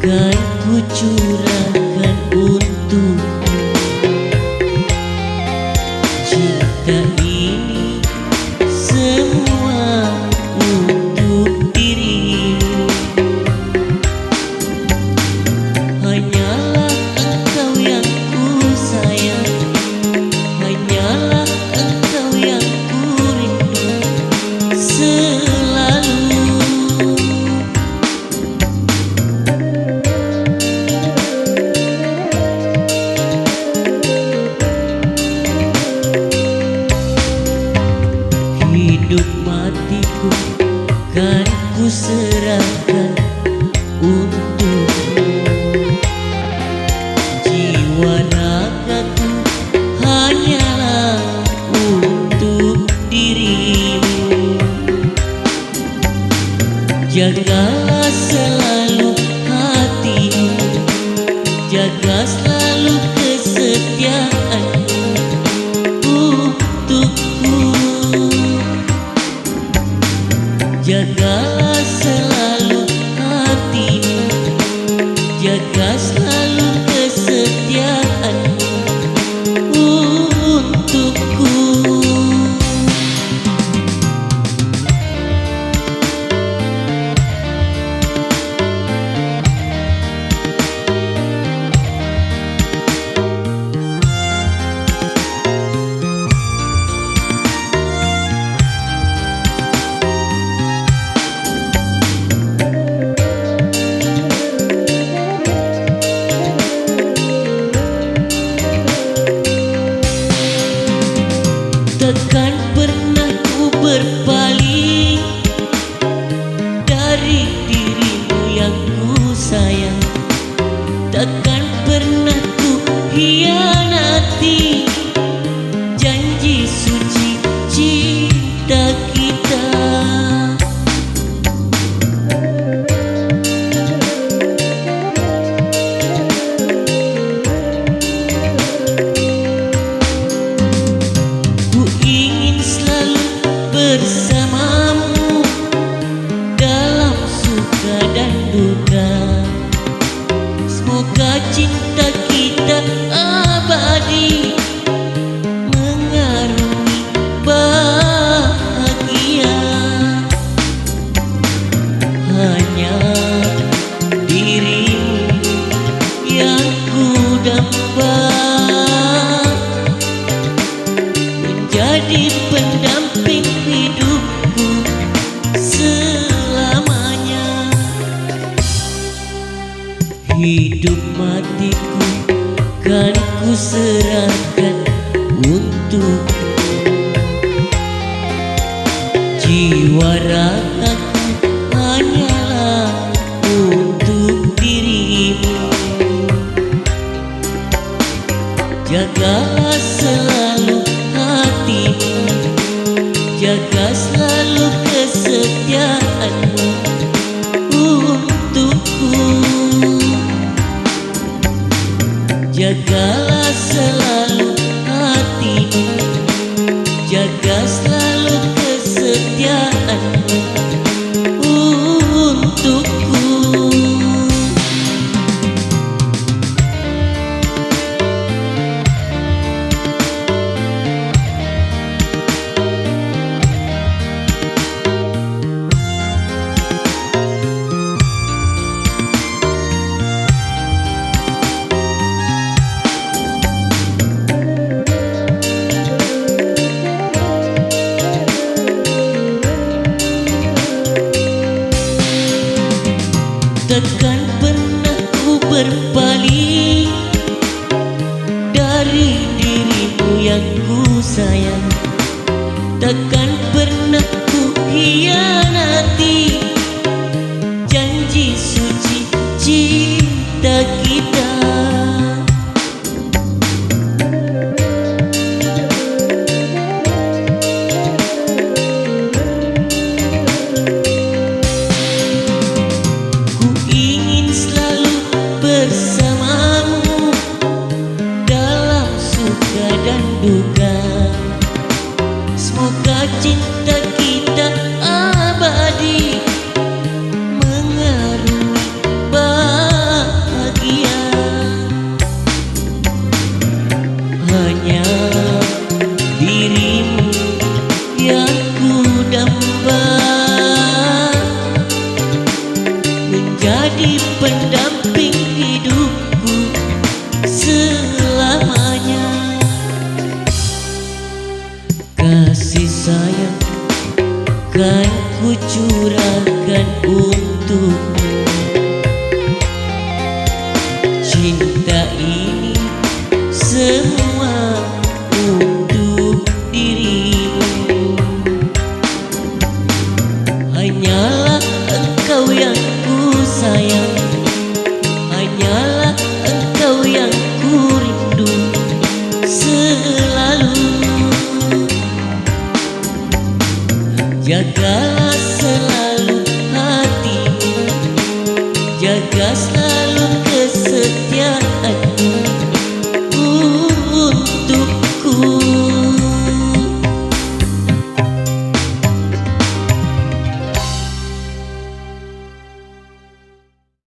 kan ku curahkan untuk cinta ini semua untuk dirimu. Hanyalah engkau yang ku sayang, hanyalah engkau yang ku rindu selalu. Hidup matiku kan ku serahkan untukmu. Jiwa ragaku hanyalah untuk dirimu. Jagalah selalu hatimu, jaga selalu kesetiaanmu untukku. Jagalah selalu hatimu, jaga selalu kesetiaanmu untukku. Takkan pernah ku berpaling dari dirimu yang ku sayang. Takkan pernah ku hianati janji suci cinta kita. Bersamamu dalam suka dan duka. Semoga cinta kita abadi mengarungi bahagia. Hanya dirimu yang ku dapat menjadi pendamping hidupku selamanya. Hidup matiku kan ku serahkan untukmu. Jiwa ragaku hanyalah untuk dirimu. Jagalah selalu hatimu, jaga selalu kesetiaanmu untukku. Jagalah selalu hatimu, jaga selalu kesetiaanmu untukku. Takkan pernah ku berpaling dari dirimu yang ku sayang. Takkan pernah ku hianati janji suci cinta kita. Bersamamu jadi pendamping hidupku selamanya. Kasih sayang kan ku curahkan untukmu. Cinta ini semua untuk dirimu. Hanyalah engkau yang ku sayang, hanyalah engkau yang ku rindu selalu. Jagalah selalu hatimu, jaga selalu kesetiaan